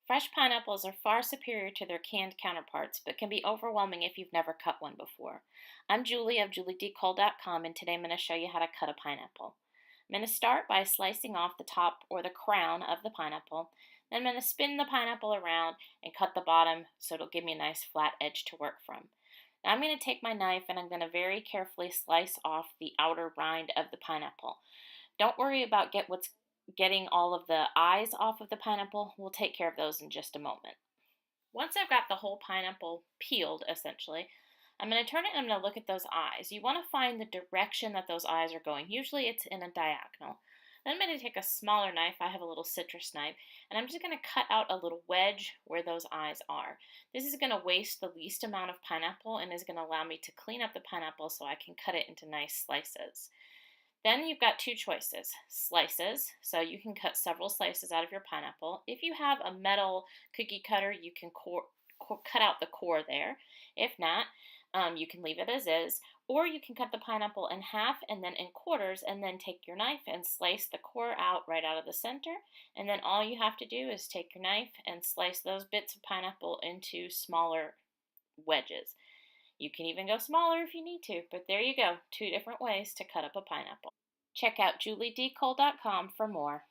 Fresh pineapples are far superior to their canned counterparts, but can be overwhelming if you've never cut one before. I'm Julie of juliedcole.com, and today I'm going to show you how to cut a pineapple. I'm going to start by slicing off the top or the crown of the pineapple. Then I'm going to spin the pineapple around and cut the bottom so it'll give me a nice flat edge to work from. Now I'm going to take my knife and I'm going to very carefully slice off the outer rind of the pineapple. Don't worry about getting all of the eyes off of the pineapple. We'll take care of those in just a moment. Once I've got the whole pineapple peeled, essentially, I'm going to turn it and I'm going to look at those eyes. You want to find the direction that those eyes are going. Usually it's in a diagonal. Then I'm going to take a smaller knife. I have a little citrus knife, and I'm just going to cut out a little wedge where those eyes are. This is going to waste the least amount of pineapple and is going to allow me to clean up the pineapple so I can cut it into nice slices. Then you've got two choices. Slices, so you can cut several slices out of your pineapple. If you have a metal cookie cutter, you can cut out the core there. If not, you can leave it as is, or you can cut the pineapple in half and then in quarters, and then take your knife and slice the core out right out of the center. And then all you have to do is take your knife and slice those bits of pineapple into smaller wedges. You can even go smaller if you need to, but there you go, two different ways to cut up a pineapple. Check out juliedcole.com for more.